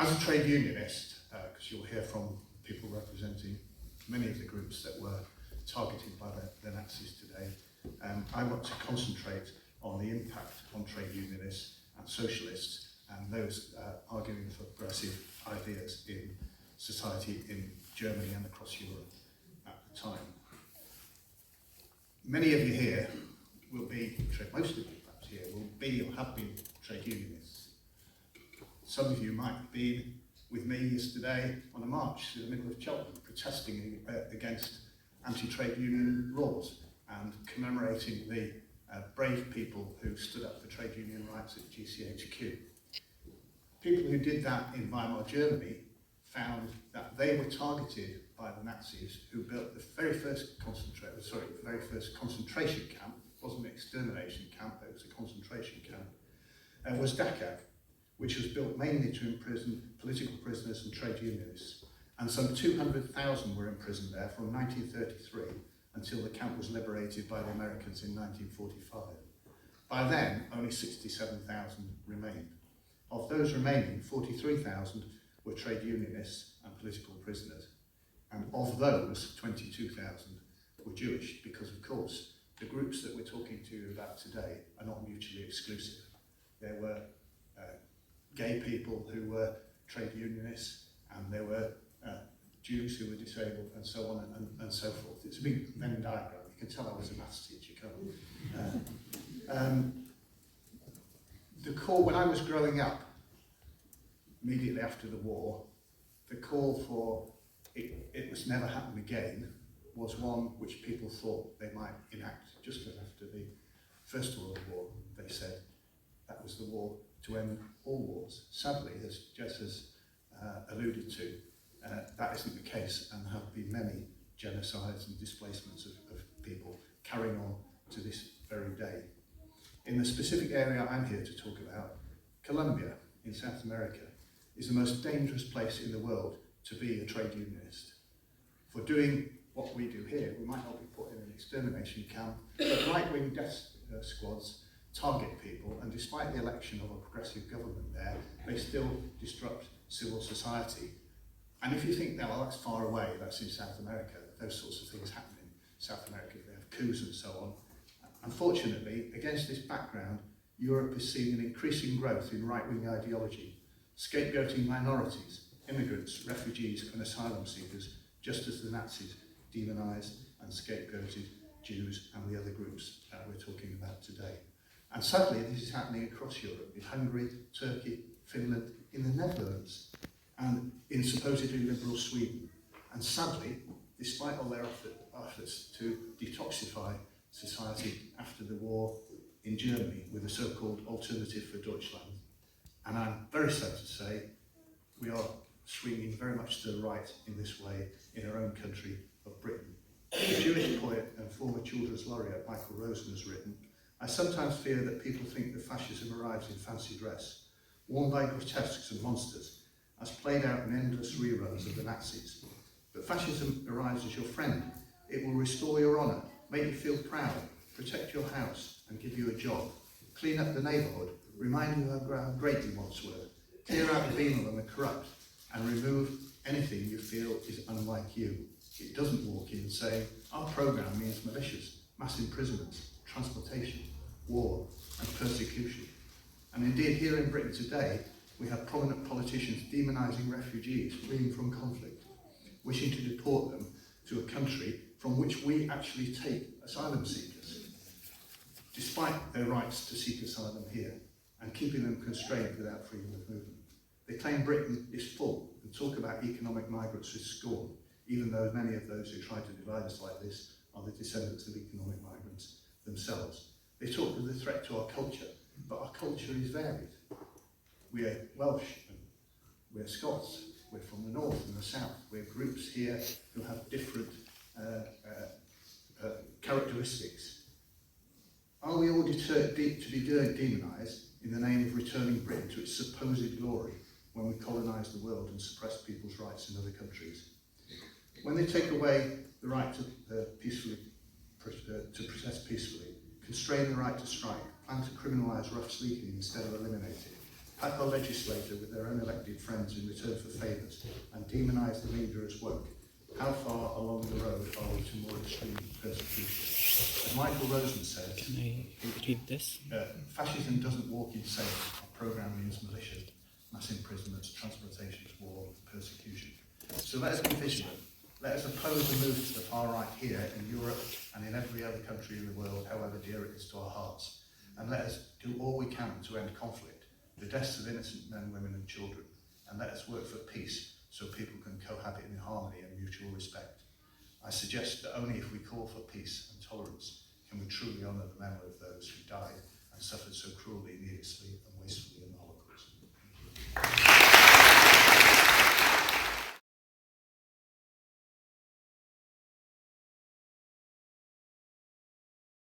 As a trade unionist, because you'll hear from people representing many of the groups that were targeted by the Nazis today, I want to concentrate on the impact on trade unionists and socialists and those arguing for progressive ideas in society in Germany and across Europe at the time. Many of you here will be, most of you perhaps here, will be or have been trade unionists. Some of you might have been with me yesterday on a march through the middle of Cheltenham protesting against anti-trade union laws and commemorating the brave people who stood up for trade union rights at GCHQ. People who did that in Weimar Germany found that they were targeted by the Nazis, who built the very first concentration camp. It wasn't an extermination camp, it was a concentration camp, was Dachau, which was built mainly to imprison political prisoners and trade unionists. And some 200,000 were imprisoned there from 1933 until the camp was liberated by the Americans in 1945. By then, only 67,000 remained. Of those remaining, 43,000 were trade unionists and political prisoners. And of those, 22,000 were Jewish, because of course, the groups that we're talking to you about today are not mutually exclusive. There were gay people who were trade unionists, and there were Jews who were disabled, and so on and so forth. It's a big Venn diagram. You can tell I was a maths teacher, can't you? The call, when I was growing up, immediately after the war, the call for it must never happen again was one which people thought they might enact just as after the First World War. They said that was the war to end all wars. Sadly, as Jess has alluded to, that isn't the case, and there have been many genocides and displacements of people carrying on to this very day. In the specific area I'm here to talk about, Colombia in South America is the most dangerous place in the world to be a trade unionist. For doing what we do here, we might not be put in an extermination camp, but right-wing death squads target people, and despite the election of a progressive government there, they still disrupt civil society. And if you think, now, well, that's far away, that's in South America, those sorts of things happen in South America, they have coups and so on. Unfortunately, against this background, Europe is seeing an increasing growth in right-wing ideology, scapegoating minorities, immigrants, refugees and asylum seekers, just as the Nazis demonised and scapegoated Jews and the other groups we're talking about today. And sadly, this is happening across Europe, in Hungary, Turkey, Finland, in the Netherlands, and in supposedly liberal Sweden. And sadly, despite all their efforts to detoxify society after the war in Germany with the so-called Alternative for Deutschland, and I'm very sad to say, we are swinging very much to the right in this way in our own country of Britain. The Jewish poet and former children's laureate Michael Rosen has written, "I sometimes fear that people think that fascism arrives in fancy dress, worn by grotesques and monsters, as played out in endless reruns of the Nazis. But fascism arrives as your friend. It will restore your honour, make you feel proud, protect your house and give you a job, clean up the neighbourhood, remind you how great you once were, clear out the venal and the corrupt, and remove anything you feel is unlike you. It doesn't walk in saying, our programme means militias, mass imprisonments, transportation, war and persecution. And indeed here in Britain today, we have prominent politicians demonising refugees fleeing from conflict, wishing to deport them to a country from which we actually take asylum seekers, despite their rights to seek asylum here, and keeping them constrained without freedom of movement. They claim Britain is full and talk about economic migrants with scorn, even though many of those who try to divide us like this are the descendants of economic migrants themselves. They talk of the threat to our culture, but our culture is varied. We're Welsh, and we're Scots, we're from the north and the south, we're groups here who have different characteristics. Are we all to be demonised in the name of returning Britain to its supposed glory when we colonise the world and suppress people's rights in other countries? When they take away the right to protest peacefully, constrain the right to strike, plan to criminalise rough sleeping instead of eliminate it, hyper-legislator with their own elected friends in return for favours, and demonise the media as woke, how far along the road are we to more extreme persecution? As Michael Rosen said, can I read this? Fascism doesn't walk in sync. Our programme means militia, mass imprisonments, transportations, war, persecution. So let us be vigilant. Let us oppose the move to the far right here in Europe and in every other country in the world, however dear it is to our hearts. And let us do all we can to end conflict, the deaths of innocent men, women and children. And let us work for peace so people can cohabit in harmony and mutual respect. I suggest that only if we call for peace and tolerance can we truly honour the memory of those who died and suffered so cruelly, needlessly and wastefully in the Holocaust.